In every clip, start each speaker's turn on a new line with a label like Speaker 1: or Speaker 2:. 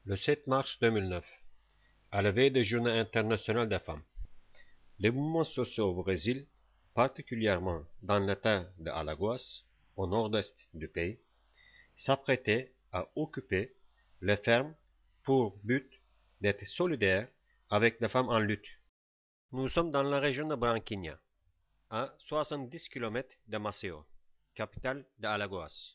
Speaker 1: Le 7 mars 2009, à la veille de Journée internationale des femmes, les mouvements sociaux au Brésil, particulièrement dans l'État de Alagoas, au nord-est du pays, s'apprêtaient à occuper les fermes pour but d'être solidaires avec les femmes en lutte. Nous sommes dans la région de Branquinha, à 70 km de Maceió, capitale de Alagoas.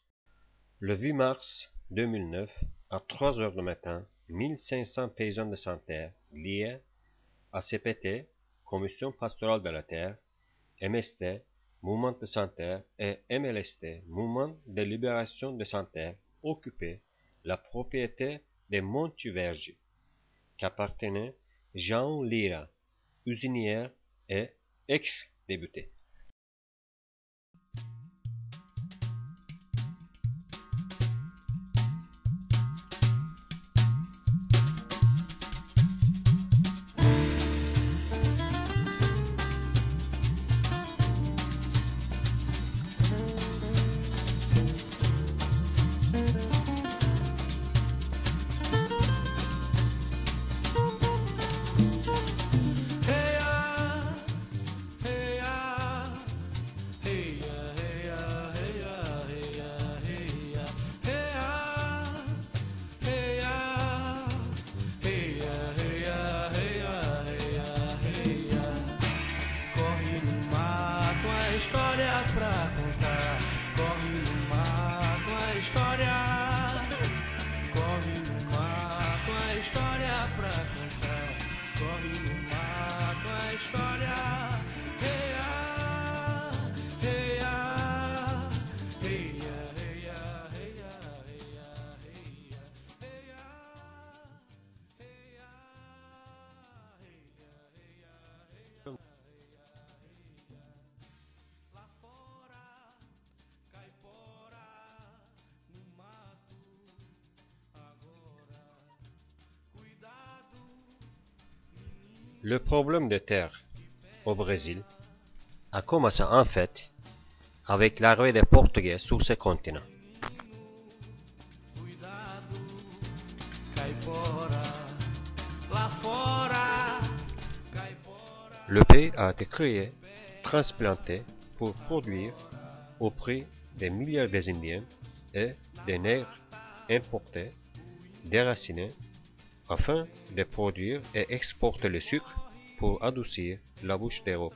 Speaker 1: Le 8 mars 2009, à 3 heures du matin, 1500 paysans de Santerre liés à CPT, Commission pastorale de la terre, MST, Mouvement de Santerre et MLST, Mouvement de libération de Santerre, occupaient la propriété des Montuvergi, qui appartenait à Jean Lira, usinière et ex-député. Le problème des terres au Brésil a commencé en fait avec l'arrivée des Portugais sur ce continent. Le pays a été créé, transplanté pour produire au prix des milliards des Indiens et des nègres importés, déracinés, afin de produire et exporter le sucre pour adoucir la bouche d'Europe.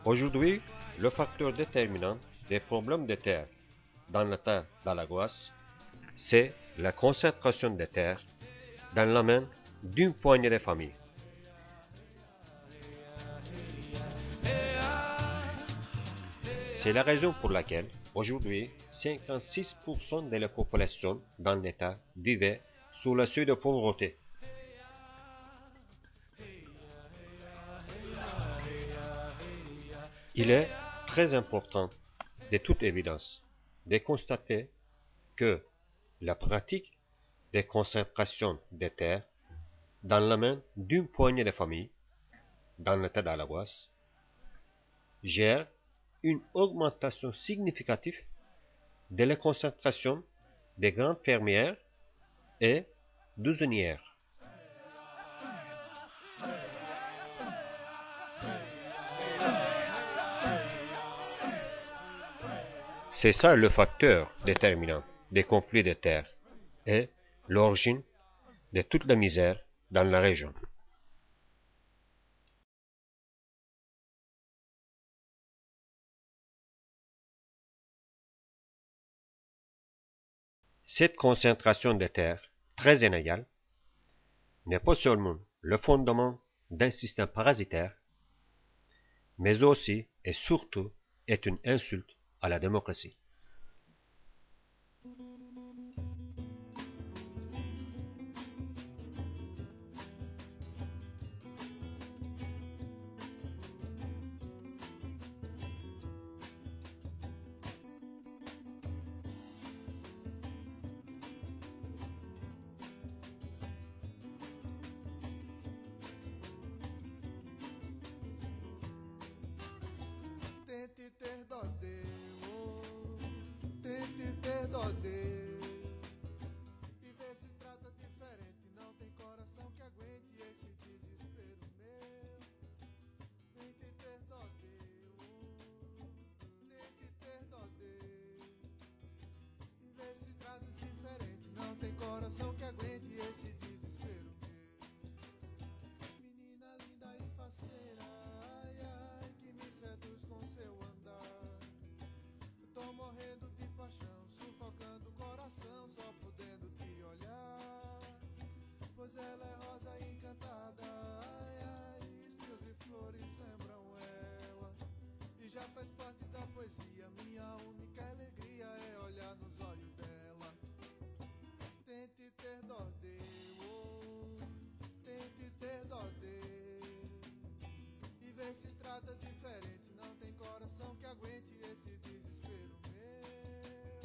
Speaker 1: Aujourd'hui, le facteur déterminant des problèmes de terre dans l'État d'Alagoas, c'est la concentration des terres dans la main d'une poignée de familles. C'est la raison pour laquelle, aujourd'hui, 56% de la population dans l'État vivait sous le seuil de pauvreté. Il est très important, de toute évidence, de constater que la pratique de concentration des terres dans la main d'une poignée de familles dans l'État d'Alagoas gère une augmentation significative de la concentration des grandes fermières et d'usinières. C'est ça le facteur déterminant des conflits de terre et l'origine de toute la misère dans la région. Cette concentration de terre très inégal, n'est pas seulement le fondement d'un système parasitaire, mais aussi et surtout est une insulte à la démocratie.
Speaker 2: Tente ter dó deu, tente ter dó deu. E vê se trata diferente, não tem coração que aguente esse desespero meu. Tente ter dó deu, tente ter dó deu. E vê se trata diferente, não tem coração que aguente esse desespero meu. Menina linda e faceira, ai ai, que me seduz com seu andar. Eu tô morrendo de paixão, sufocando o coração, só podendo te olhar. Pois ela é rosa encantada, ai ai, espinhos e flores lembram ela. E já faz parte da poesia, minha única alegria é olhar nos olhos dela. Tente ter dó deu, tente ter dó deu. E vê se trata diferente, não tem coração que aguente esse desespero meu.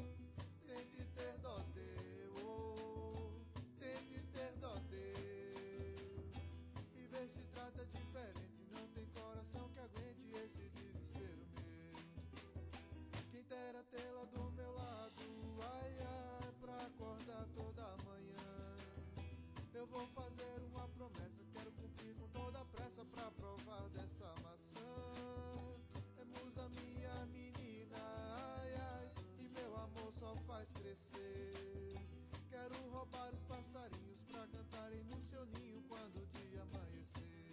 Speaker 2: Tente ter dó deu, tente ter dó deu. E vê se trata diferente, não tem coração que aguente esse desespero meu. Quem dera tê-la do meu lado, ai ai, pra acordar toda manhã. Eu vou fazer uma promessa, quero cumprir com toda a pressa pra provar dessa maçã. É musa minha menina, ai ai, e meu amor só faz crescer. Quero roubar os passarinhos pra cantarem no seu ninho quando o dia amanhecer.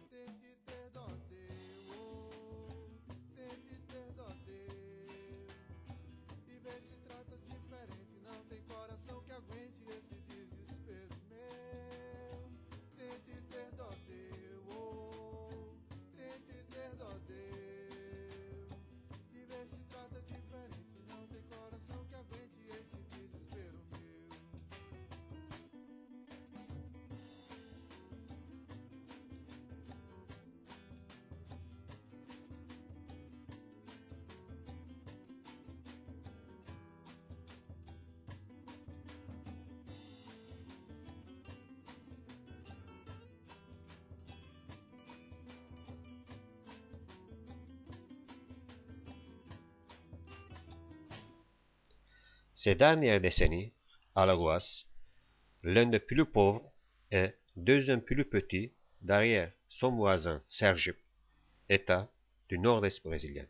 Speaker 2: Tente ter dó deu, tente ter dó deu. E vê se trata diferente, não tem coração que aguente esse desespero meu. Tente ter dó deu, tente ter dó deu. E vê se trata diferente, não tem coração que aguente esse desespero meu.
Speaker 1: Ces dernières décennies, Alagoas, l'un des plus pauvres et deuxième plus petit derrière son voisin Sergipe, État du nord-est brésilien,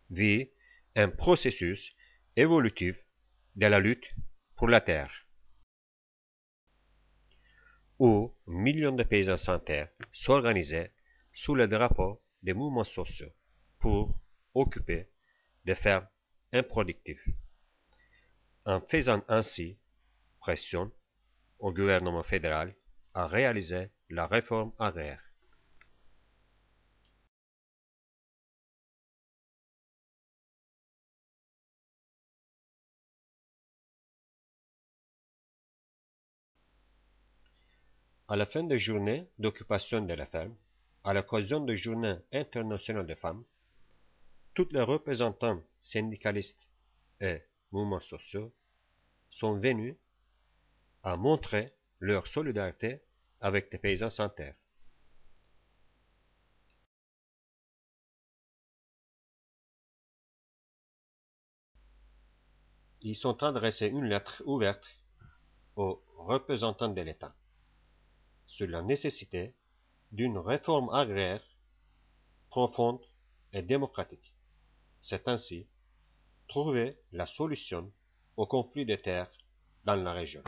Speaker 1: vit un processus évolutif de la lutte pour la terre, où millions de paysans sans terre s'organisaient sous le drapeau des mouvements sociaux pour occuper des fermes improductives, en faisant ainsi pression au gouvernement fédéral à réaliser la réforme agraire. À la fin des journées d'occupation de la ferme, à l'occasion de Journée internationale des femmes, tous les représentants syndicalistes et mouvements sociaux sont venus à montrer leur solidarité avec les paysans sans terre. Ils ont adressé une lettre ouverte aux représentants de l'État sur la nécessité d'une réforme agraire profonde et démocratique. C'est ainsi trouver la solution au conflit des terres dans la région.